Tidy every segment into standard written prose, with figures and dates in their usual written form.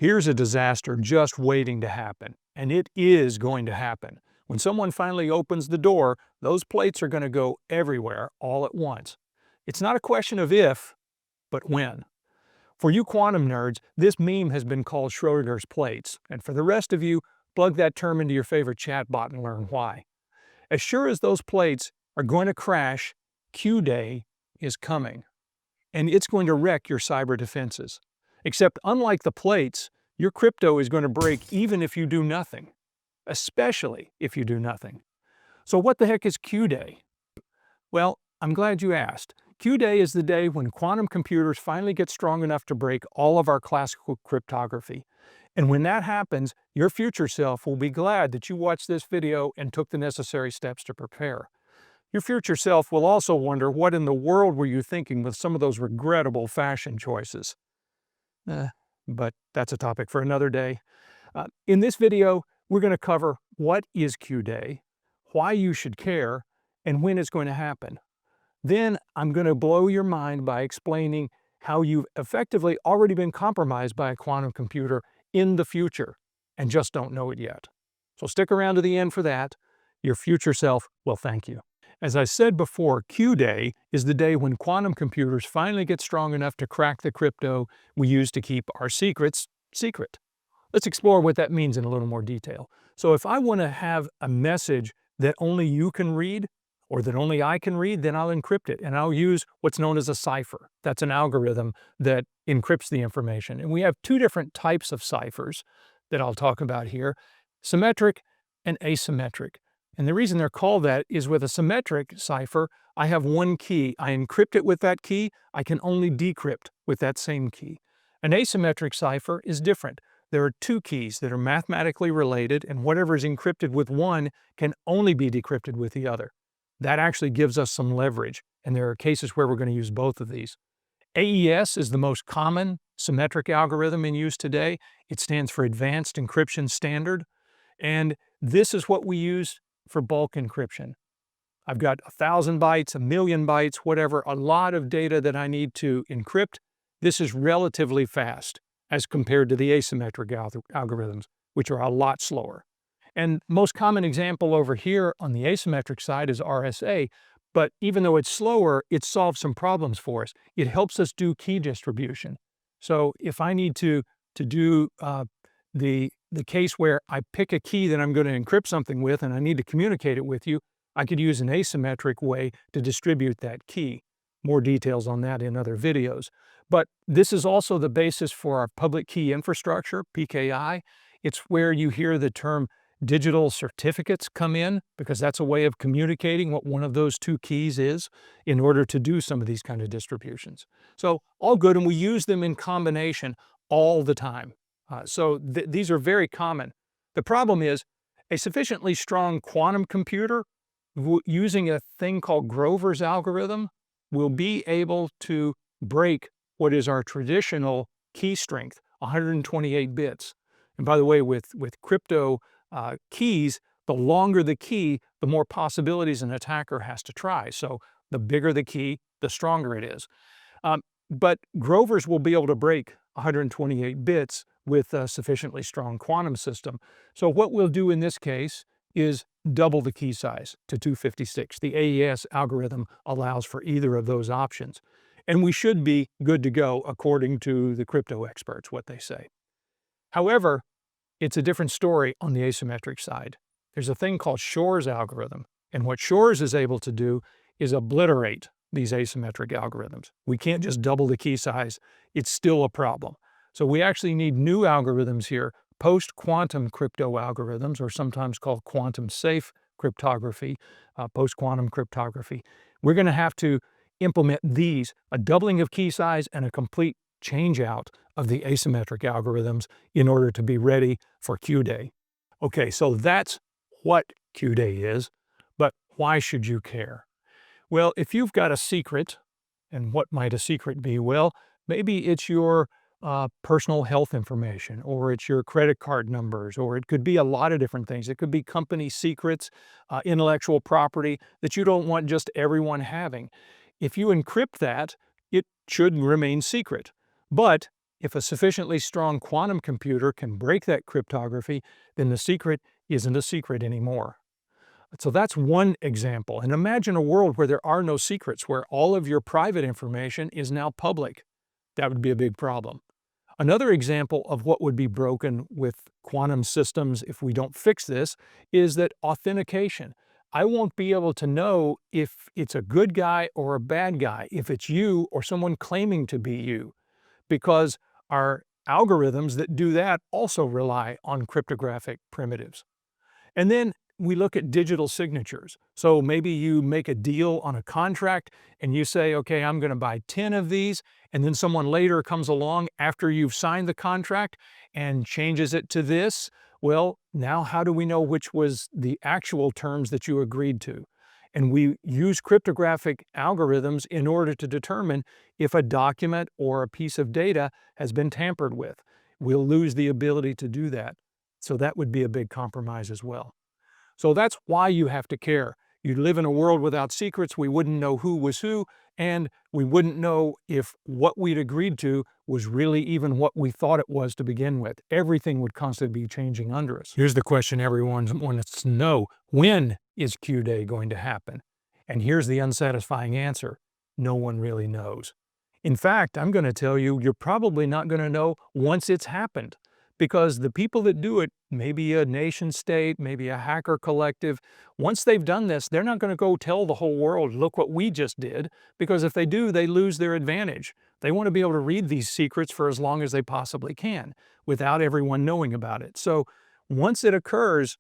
Here's a disaster just waiting to happen, and it is going to happen. When someone finally opens the door, those plates are going to go everywhere all at once. It's not a question of if, but when. For you quantum nerds, this meme has been called Schrodinger's plates, and for the rest of you, plug that term into your favorite chatbot and learn why. As sure as those plates are going to crash, Qday is coming, and it's going to wreck your cyber defenses. Except unlike the plates, your crypto is going to break even if you do nothing, especially if you do nothing. So what the heck is Qday? Well, I'm glad you asked. Qday is the day when quantum computers finally get strong enough to break all of our classical cryptography. And when that happens, your future self will be glad that you watched this video and took the necessary steps to prepare. Your future self will also wonder what in the world were you thinking with some of those regrettable fashion choices. But that's a topic for another day. In this video, we're going to cover what is Qday, why you should care, and when it's going to happen. Then I'm going to blow your mind by explaining how you've effectively already been compromised by a quantum computer in the future and just don't know it yet. So stick around to the end for that. Your future self will thank you. As I said before, Qday is the day when quantum computers finally get strong enough to crack the crypto we use to keep our secrets secret. Let's explore what that means in a little more detail. So if I want to have a message that only you can read, or that only I can read, then I'll encrypt it, and I'll use what's known as a cipher. That's an algorithm that encrypts the information. And we have two different types of ciphers that I'll talk about here, symmetric and asymmetric. And the reason they're called that is with a symmetric cipher, I have one key. I encrypt it with that key. I can only decrypt with that same key. An asymmetric cipher is different. There are two keys that are mathematically related, and whatever is encrypted with one can only be decrypted with the other. That actually gives us some leverage, and there are cases where we're going to use both of these. AES is the most common symmetric algorithm in use today. It stands for Advanced Encryption Standard, and this is what we use for bulk encryption. I've got 1,000 bytes, 1,000,000 bytes, whatever, a lot of data that I need to encrypt. This is relatively fast as compared to the asymmetric algorithms, which are a lot slower. And most common example over here on the asymmetric side is RSA, but even though it's slower, it solves some problems for us. It helps us do key distribution. So if I need to do the case where I pick a key that I'm going to encrypt something with and I need to communicate it with you, I could use an asymmetric way to distribute that key. More details on that in other videos. But this is also the basis for our public key infrastructure, PKI. It's where you hear the term digital certificates come in, because that's a way of communicating what one of those two keys is in order to do some of these kind of distributions. So all good, and we use them in combination all the time. These are very common. The problem is a sufficiently strong quantum computer using a thing called Grover's algorithm will be able to break what is our traditional key strength, 128 bits. And by the way, with crypto keys, the longer the key, the more possibilities an attacker has to try. So the bigger the key, the stronger it is. But Grover's will be able to break 128 bits with a sufficiently strong quantum system. So what we'll do in this case is double the key size to 256. The AES algorithm allows for either of those options. And we should be good to go according to the crypto experts, what they say. However, it's a different story on the asymmetric side. There's a thing called Shor's algorithm, and what Shor's is able to do is obliterate these asymmetric algorithms. We can't just double the key size. It's still a problem. So we actually need new algorithms here, post-quantum crypto algorithms, or sometimes called quantum-safe cryptography, post-quantum cryptography. We're going to have to implement these, a doubling of key size and a complete change out of the asymmetric algorithms in order to be ready for Qday. Okay, so that's what Qday is, but why should you care? Well, if you've got a secret, and what might a secret be? Well, maybe it's your personal health information, or it's your credit card numbers, or it could be a lot of different things. It could be company secrets, intellectual property that you don't want just everyone having. If you encrypt that, it should remain secret. But If a sufficiently strong quantum computer can break that cryptography, then the secret isn't a secret anymore. So that's one example. And imagine a world where there are no secrets, where all of your private information is now public. That would be a big problem. Another example of what would be broken with quantum systems if we don't fix this is that authentication. I won't be able to know if it's a good guy or a bad guy, if it's you or someone claiming to be you, because our algorithms that do that also rely on cryptographic primitives. And then we look at digital signatures. So maybe you make a deal on a contract and you say, okay, I'm going to buy 10 of these. And then someone later comes along after you've signed the contract and changes it to this. Well, now how do we know which was the actual terms that you agreed to? And we use cryptographic algorithms in order to determine if a document or a piece of data has been tampered with. We'll lose the ability to do that. So that would be a big compromise as well. So that's why you have to care. You live in a world without secrets, we wouldn't know who was who, and we wouldn't know if what we'd agreed to was really even what we thought it was to begin with. Everything would constantly be changing under us. Here's the question everyone wants to know. When is Qday going to happen? And here's the unsatisfying answer. No one really knows. In fact, I'm going to tell you, you're probably not going to know once it's happened. Because the people that do it, maybe a nation state, maybe a hacker collective, once they've done this, they're not going to go tell the whole world, look what we just did, because if they do, they lose their advantage. They want to be able to read these secrets for as long as they possibly can without everyone knowing about it. So once it occurs,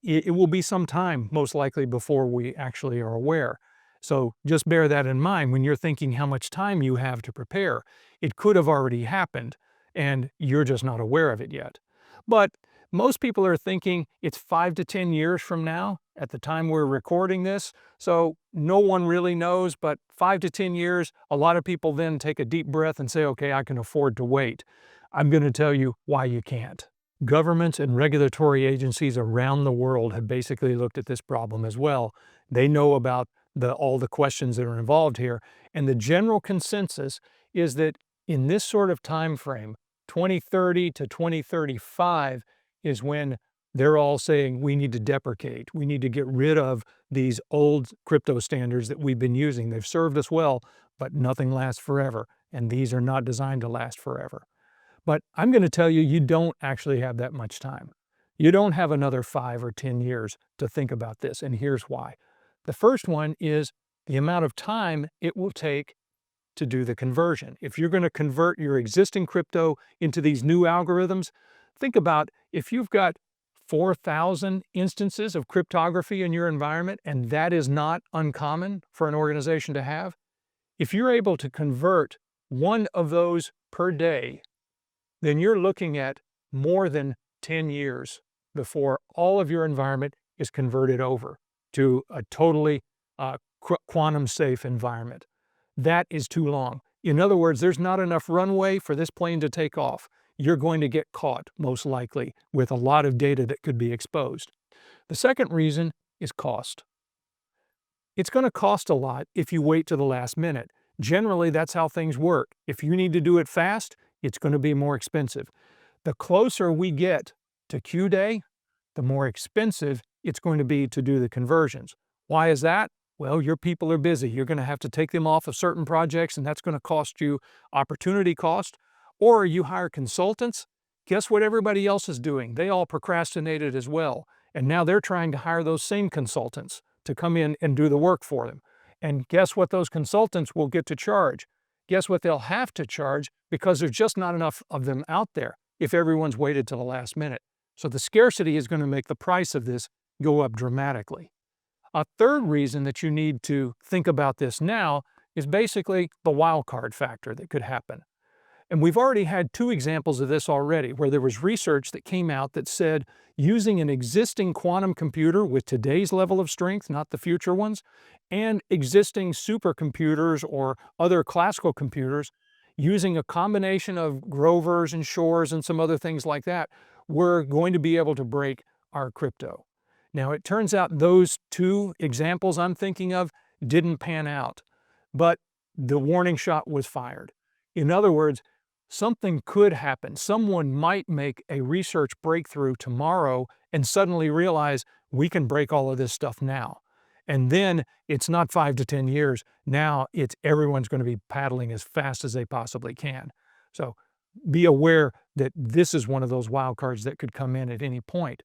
it will be some time, most likely, before we actually are aware. So just bear that in mind when you're thinking how much time you have to prepare. It could have already happened, and you're just not aware of it yet. But most people are thinking it's 5 to 10 years from now at the time we're recording this, so no one really knows, but 5 to 10 years, a lot of people then take a deep breath and say, okay, I can afford to wait. I'm going to tell you why you can't. Governments and regulatory agencies around the world have basically looked at this problem as well. They know about all the questions that are involved here, and the general consensus is that in this sort of time frame, 2030 to 2035 is when they're all saying we need to deprecate. We need to get rid of these old crypto standards that we've been using. They've served us well, but nothing lasts forever, and these are not designed to last forever. But I'm going to tell you, you don't actually have that much time. You don't have another 5 or 10 years to think about this, and here's why. The first one is the amount of time it will take to do the conversion. If you're going to convert your existing crypto into these new algorithms, think about if you've got 4,000 instances of cryptography in your environment, and that is not uncommon for an organization to have. If you're able to convert one of those per day, then you're looking at more than 10 years before all of your environment is converted over to a totally quantum-safe environment. That is too long. In other words, there's not enough runway for this plane to take off. You're going to get caught, most likely, with a lot of data that could be exposed. The second reason is cost. It's going to cost a lot if you wait to the last minute. Generally, that's how things work. If you need to do it fast, it's going to be more expensive. The closer we get to Qday, the more expensive it's going to be to do the conversions. Why is that? Well, your people are busy. You're going to have to take them off of certain projects, and that's going to cost you opportunity cost. Or you hire consultants. Guess what everybody else is doing? They all procrastinated as well. And now they're trying to hire those same consultants to come in and do the work for them. And guess what those consultants will get to charge? Guess what they'll have to charge, because there's just not enough of them out there if everyone's waited till the last minute. So the scarcity is going to make the price of this go up dramatically. A third reason that you need to think about this now is basically the wildcard factor that could happen. And we've already had 2 examples of this already, where there was research that came out that said using an existing quantum computer with today's level of strength, not the future ones, and existing supercomputers or other classical computers, using a combination of Grovers and Shors and some other things like that, we're going to be able to break our crypto. Now, it turns out those 2 examples I'm thinking of didn't pan out, but the warning shot was fired. In other words, Something could happen. Someone might make a research breakthrough tomorrow and suddenly realize we can break all of this stuff now. And then it's not 5 to 10 years. Now it's everyone's going to be paddling as fast as they possibly can. So be aware that this is one of those wild cards that could come in at any point.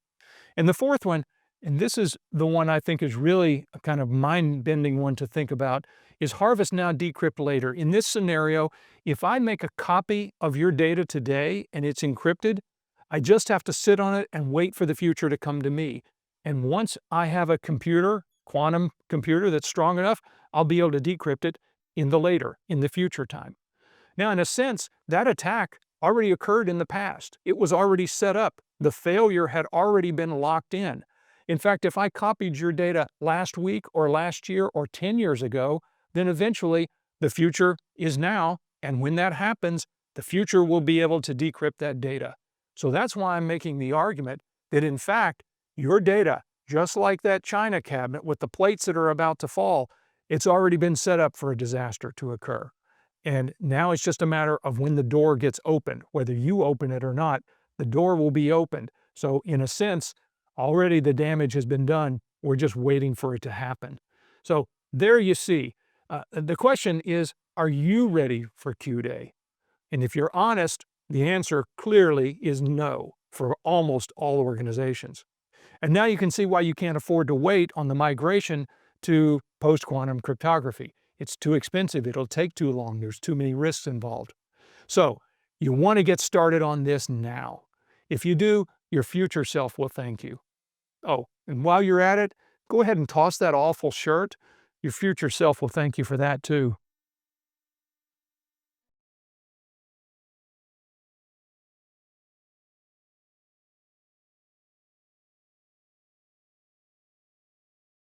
And the fourth one, and this is the one I think is really a kind of mind-bending one to think about, is harvest now, decrypt later. In this scenario, if I make a copy of your data today and it's encrypted, I just have to sit on it and wait for the future to come to me. And once I have a computer, quantum computer that's strong enough, I'll be able to decrypt it in the future time. Now, in a sense, that attack already occurred in the past. It was already set up. The failure had already been locked in. In fact, if I copied your data last week or last year or 10 years ago, then eventually the future is now, and when that happens, the future will be able to decrypt that data. So that's why I'm making the argument that, in fact, your data, just like that china cabinet with the plates that are about to fall, it's already been set up for a disaster to occur. And now it's just a matter of when the door gets opened. Whether you open it or not, the door will be opened. So in a sense, already the damage has been done. We're just waiting for it to happen. So there you see. The question is, are you ready for Qday? And if you're honest, the answer clearly is no for almost all organizations. And now you can see why you can't afford to wait on the migration to post-quantum cryptography. It's too expensive. It'll take too long. There's too many risks involved. So you want to get started on this now. If you do, your future self will thank you. Oh, and while you're at it, go ahead and toss that awful shirt. Your future self will thank you for that too.